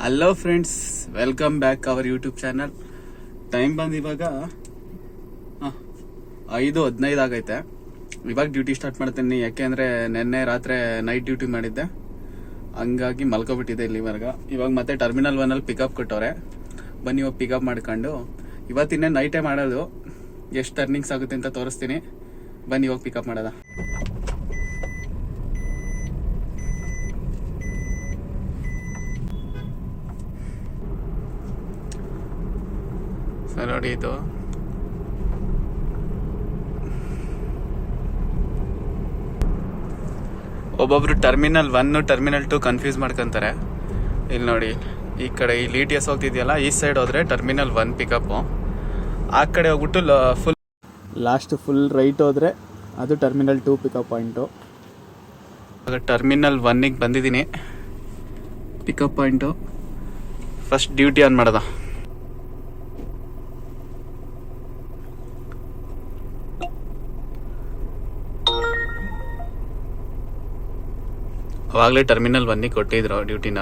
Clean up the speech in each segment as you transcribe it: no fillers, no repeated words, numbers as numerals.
Hello friends, welcome back our YouTube channel. Time ಬಂದು ಇವಾಗ 5:15 ಆಗೈತೆ. ಇವಾಗ ಡ್ಯೂಟಿ ಸ್ಟಾರ್ಟ್ ಮಾಡ್ತೀನಿ. ಯಾಕೆಂದ್ರೆ ನಿನ್ನೆ ರಾತ್ರಿ ನೈಟ್ ಡ್ಯೂಟಿ ಮಾಡಿದ್ದೆ, ಹಂಗಾಗಿ ಮಲ್ಕೊಬಿಟ್ಟಿದ್ದೆ ಇಲ್ಲಿವರೆಗ. ಇವಾಗ ಮತ್ತೆ ಟರ್ಮಿನಲ್ 1 ಅಲ್ಲಿ ಪಿಕಪ್ ಕೊಟ್ಟವ್ರೆ. ಬನ್ನಿ ಇವಾಗ ಪಿಕಪ್ ಮಾಡ್ಕೊಂಡು, ಇವತ್ತಿನ್ನೇ ನೈಟೇ ಮಾಡೋದು. ಎಷ್ಟು ಟರ್ನಿಂಗ್ಸ್ ಆಗುತ್ತೆ ಅಂತ ತೋರಿಸ್ತೀನಿ. ಬನ್ನಿ ಇವಾಗ ಪಿಕಪ್ ಮಾಡೋದ. ನೋಡಿ, ಇದು ಒಬ್ಬೊಬ್ರು ಟರ್ಮಿನಲ್ 1 ಟರ್ಮಿನಲ್ 2 ಕನ್ಫ್ಯೂಸ್ ಮಾಡ್ಕೊಂತಾರೆ. ಇಲ್ಲಿ ನೋಡಿ, ಈ ಕಡೆ ಈ ಲಿಟಿಎಸ್ ಹೋಗ್ತಿದ್ಯಲ್ಲ, ಈ ಸೈಡ್ ಹೋದ್ರೆ ಟರ್ಮಿನಲ್ 1 ಪಿಕಪ್, ಆ ಕಡೆ ಹೋಗ್ಬಿಟ್ಟು ಫುಲ್ ರೈಟ್ ಹೋದ್ರೆ ಅದು ಟರ್ಮಿನಲ್ 2 ಪಿಕಪ್ ಪಾಯಿಂಟು. ಟರ್ಮಿನಲ್ 1ಗೆ ಬಂದಿದ್ದೀನಿ, pickup point. First duty on ಮಾಡೋದ. ಅವಾಗಲೇ ಟರ್ಮಿನಲ್ 1ಗೆ ಕೊಟ್ಟಿದ್ರು ಡ್ಯೂಟಿನ.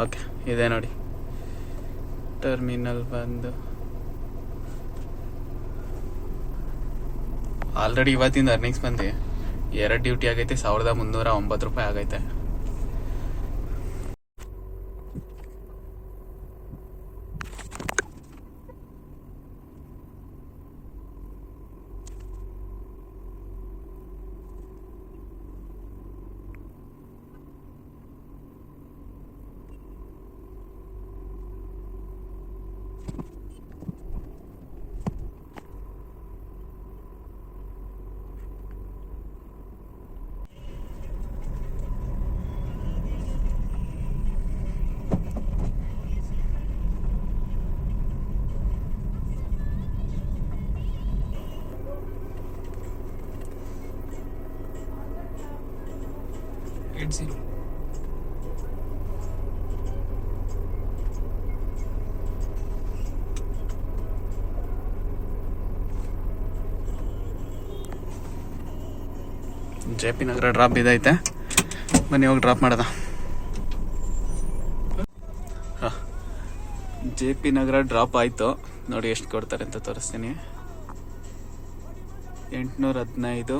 ಓಕೆ, ಇದೆ ನೋಡಿ ಟರ್ಮಿನಲ್ 1. ಆಲ್ರೆಡಿ ಇವತ್ತಿಂದ ಅರ್ನಿಂಗ್ಸ್ ಬಂದು 2 ಡ್ಯೂಟಿ ಆಗೈತೆ. 1309 ರೂಪಾಯಿ ಆಗೈತೆ. JP ನಗರ ಡ್ರಾಪ್ ಇದೈತೆ. ಬನ್ನಿ ಹೋಗಿ ಡ್ರಾಪ್ ಮಾಡೋದ. JP ನಗರ ಡ್ರಾಪ್ ಆಯಿತು. ನೋಡಿ ಎಷ್ಟು ಕೊಡ್ತಾರೆ ಅಂತ ತೋರಿಸ್ತೀನಿ. 815.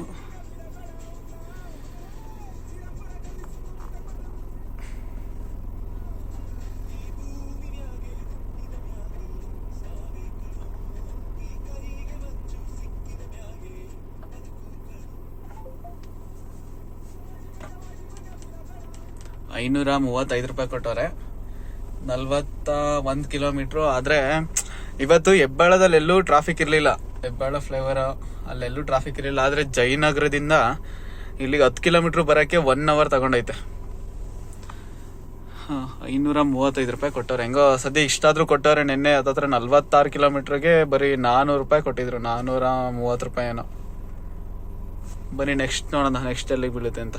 ₹535 ಕೊಟ್ಟವ್ರೆ. 41 ಕಿಲೋಮೀಟ್ರು. ಆದರೆ ಇವತ್ತು ಹೆಬ್ಬಾಳದಲ್ಲಿ ಎಲ್ಲೂ ಟ್ರಾಫಿಕ್ ಇರಲಿಲ್ಲ. ಹೆಬ್ಬಾಳ ಫ್ಲೈಓವರ್ ಅಲ್ಲೆಲ್ಲೂ ಟ್ರಾಫಿಕ್ ಇರಲಿಲ್ಲ. ಆದರೆ ಜಯನಗರದಿಂದ ಇಲ್ಲಿಗೆ 10 ಕಿಲೋಮೀಟ್ರ್ ಬರೋಕ್ಕೆ 1 ಅವರ್ ತಗೊಂಡೈತೆ. ₹535 ಕೊಟ್ಟವ್ರೆ. ಹೆಂಗೋ ಸದ್ಯ ಇಷ್ಟಾದರೂ ಕೊಟ್ಟವ್ರೆ. ನಿನ್ನೆ ಹತ್ತತ್ರ 46 ಕಿಲೋಮೀಟ್ರಿಗೆ ಬರೀ ₹400 ಕೊಟ್ಟಿದ್ರು. ₹430 ಏನೋ. ಬನ್ನಿ ನೆಕ್ಸ್ಟ್ ನೋಡೋಣ, ನೆಕ್ಸ್ಟ್ ಎಲ್ಲಿಗೆ ಬೀಳುತ್ತೆ ಅಂತ.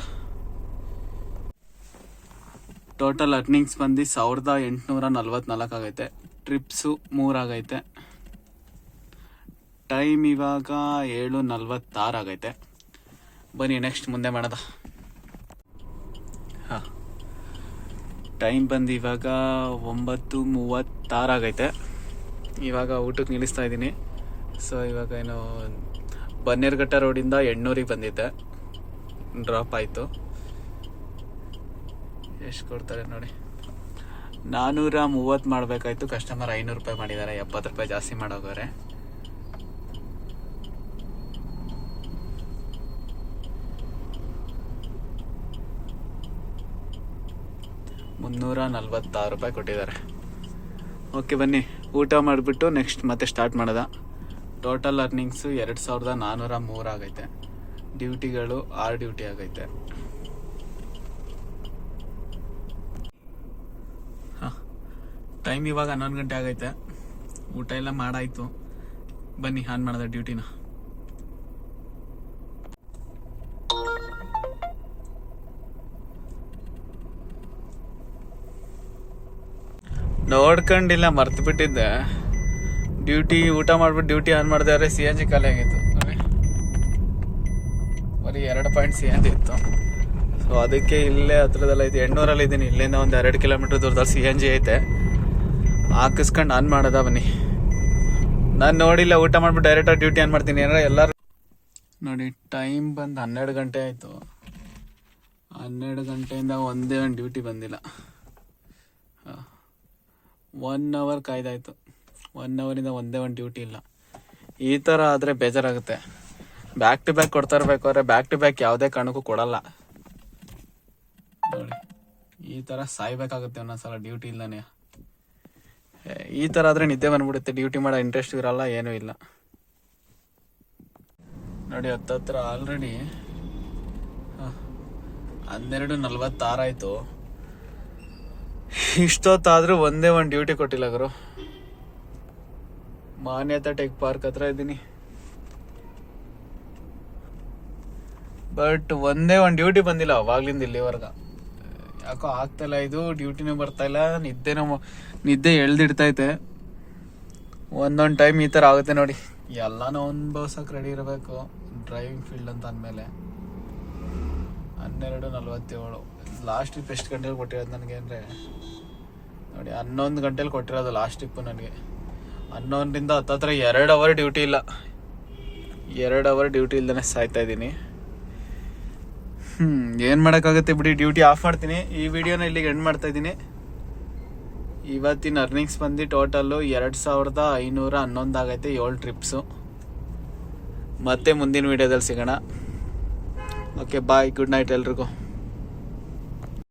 ಟೋಟಲ್ ಅರ್ನಿಂಗ್ಸ್ ಬಂದು 1844 ಆಗೈತೆ. ಟ್ರಿಪ್ಸು 3 ಆಗೈತೆ. ಟೈಮ್ ಇವಾಗ 7:46 ಆಗೈತೆ. ಬನ್ನಿ ನೆಕ್ಸ್ಟ್ ಮುಂದೆ ಮಾಡೋದ. ಟೈಮ್ ಬಂದು ಇವಾಗ 9:36 ಆಗೈತೆ. ಇವಾಗ ಊಟಕ್ಕೆ ನಿಲ್ಲಿಸ್ತಾ ಇದ್ದೀನಿ. ಸೊ ಇವಾಗ ಏನು ಬನ್ನೇರುಘಟ್ಟ ರೋಡಿಂದ ಎಣ್ಣೂರಿಗೆ ಬಂದಿದ್ದೆ. ಡ್ರಾಪ್ ಆಯಿತು. ಎಷ್ಟು ಕೊಡ್ತಾರೆ ನೋಡಿ. 430 ಮಾಡಬೇಕಾಯ್ತು. ಕಸ್ಟಮರ್ ₹500 ಮಾಡಿದ್ದಾರೆ. ₹70 ಜಾಸ್ತಿ ಮಾಡೋಗೋರೆ. ₹346 ಕೊಟ್ಟಿದ್ದಾರೆ. ಓಕೆ, ಬನ್ನಿ ಊಟ ಮಾಡಿಬಿಟ್ಟು ನೆಕ್ಸ್ಟ್ ಮತ್ತೆ ಸ್ಟಾರ್ಟ್ ಮಾಡೋದ. ಟೋಟಲ್ ಅರ್ನಿಂಗ್ಸು 2403 ಆಗೈತೆ. ಡ್ಯೂಟಿಗಳು 6 ಡ್ಯೂಟಿ ಆಗೈತೆ. ಟೈಮ್ ಇವಾಗ 11 ಗಂಟೆ ಆಗೈತೆ. ಊಟ ಎಲ್ಲ ಮಾಡಾಯ್ತು. ಬನ್ನಿ ಆನ್ ಮಾಡೋದ ಡ್ಯೂಟಿನ. ನೋಡ್ಕೊಂಡಿಲ್ಲ, ಮರ್ತು ಬಿಟ್ಟಿದ್ದೆ. ಡ್ಯೂಟಿ ಊಟ ಮಾಡ್ಬಿಟ್ಟು ಡ್ಯೂಟಿ ಆನ್ ಮಾಡಿದ್ರೆ CNG ಖಾಲಿ ಆಗಿತ್ತು. ಬರೀ 2 ಪಾಯಿಂಟ್ CNG ಇತ್ತು. ಸೊ ಸೊ ಅದಕ್ಕೆ ಇಲ್ಲೇ ಹತ್ರದಲ್ಲ ಐತೆ, ಎಣ್ಣೂರಲ್ಲಿ ಇದ್ದೀನಿ. ಇಲ್ಲಿಂದ ಒಂದು 2 ಕಿಲೋಮೀಟರ್ ದೂರದಲ್ಲಿ CNG ಐತೆ, ಹಾಕಿಸ್ಕೊಂಡು ಆನ್ ಮಾಡೋದ. ಬನ್ನಿ, ನಾನು ನೋಡಿಲ್ಲ, ಊಟ ಮಾಡ್ಬಿಟ್ಟು ಡೈರೆಕ್ಟಾಗಿ ಡ್ಯೂಟಿ ಆನ್ ಮಾಡ್ತೀನಿ. ಏನಾರ ಎಲ್ಲರೂ ನೋಡಿ, ಟೈಮ್ ಬಂದು 12 ಗಂಟೆ ಆಯಿತು. 12 ಗಂಟೆಯಿಂದ ಒಂದೇ ಒಂದು ಡ್ಯೂಟಿ ಬಂದಿಲ್ಲ. 1 ಅವರ್ ಕಾಯ್ದಾಯ್ತು. 1 ಅವರಿಂದ ಒಂದೇ ಒಂದು ಡ್ಯೂಟಿ ಇಲ್ಲ. ಈ ಥರ ಆದರೆ ಬೇಜಾರಾಗುತ್ತೆ. ಬ್ಯಾಕ್ ಟು ಬ್ಯಾಕ್ ಕೊಡ್ತಾ ಇರ್ಬೇಕಾದ್ರೆ ಬ್ಯಾಕ್ ಟು ಬ್ಯಾಕ್ ಯಾವುದೇ ಕಾರಣಕ್ಕೂ ಕೊಡಲ್ಲ ನೋಡಿ. ಈ ಥರ ಸಾಯ್ಬೇಕಾಗುತ್ತೆ ಒಂದೊಂದ್ಸಲ ಡ್ಯೂಟಿ ಇಲ್ಲನೇ. ಈ ಥರ ಆದರೆ ನಿದ್ದೆ ಬಂದ್ಬಿಡುತ್ತೆ, ಡ್ಯೂಟಿ ಮಾಡೋ ಇಂಟ್ರೆಸ್ಟ್ ಇರಲ್ಲ, ಏನೂ ಇಲ್ಲ ನೋಡಿ. ಹತ್ತತ್ರ ಆಲ್ರೆಡಿ 12:46 ಆಯಿತು. ಇಷ್ಟೊತ್ತಾದರೂ ಒಂದೇ ಒಂದು ಡ್ಯೂಟಿ ಕೊಟ್ಟಿಲ್ಲ ಗುರು. ಮಾನ್ಯತಾ ಟೆಕ್ ಪಾರ್ಕ್ ಹತ್ರ ಇದ್ದೀನಿ, ಬಟ್ ಒಂದೇ ಒಂದು ಡ್ಯೂಟಿ ಬಂದಿಲ್ಲ ಅವಾಗ್ಲಿಂದ ಇಲ್ಲಿವರೆಗ. ಯಾಕೋ ಆಗ್ತಾಯಿಲ್ಲ ಇದು, ಡ್ಯೂಟಿನೂ ಬರ್ತಾಯಿಲ್ಲ, ನಿದ್ದೆ ಎಳ್ದಿಡ್ತೈತೆ. ಒಂದೊಂದು ಟೈಮ್ ಈ ಥರ ಆಗುತ್ತೆ ನೋಡಿ. ಎಲ್ಲನೂ ಅನುಭವ್ಸಕ್ಕೆ ರೆಡಿ ಇರಬೇಕು ಡ್ರೈವಿಂಗ್ ಫೀಲ್ಡ್ ಅಂತ ಅಂದಮೇಲೆ. 12:47 ಲಾಸ್ಟ್ ಟ್ರಿಪ್ ಎಷ್ಟು ಗಂಟೆಲಿ ಕೊಟ್ಟಿರೋದು ನನಗೆ ಅಂದರೆ ನೋಡಿ, 11 ಗಂಟೆಲಿ ಕೊಟ್ಟಿರೋದು ಲಾಸ್ಟ್ ಟ್ರಿಪ್ಪು ನನಗೆ. 11ರಿಂದ ಹತ್ತತ್ರ 2 ಅವರ್ ಡ್ಯೂಟಿ ಇಲ್ಲ. 2 ಅವರ್ ಡ್ಯೂಟಿ ಇಲ್ದೇ ಸಾಯ್ತಾ ಇದ್ದೀನಿ. ಏನು ಮಾಡೋಕ್ಕಾಗುತ್ತೆ ಬಿಡಿ, ಡ್ಯೂಟಿ ಆಫ್ ಮಾಡ್ತೀನಿ. ಈ ವಿಡಿಯೋನ ಇಲ್ಲಿಗೆ ಎಂಡ್ ಮಾಡ್ತಾ ಇದ್ದೀನಿ. ಇವತ್ತಿನ ಅರ್ನಿಂಗ್ಸ್ ಬಂದು ಟೋಟಲ್ಲು 2511 ಆಗೈತೆ, 7 ಟ್ರಿಪ್ಸು. ಮತ್ತೆ ಮುಂದಿನ ವಿಡಿಯೋದಲ್ಲಿ ಸಿಗೋಣ. ಓಕೆ, ಬಾಯ್, ಗುಡ್ ನೈಟ್ ಎಲ್ರಿಗೂ.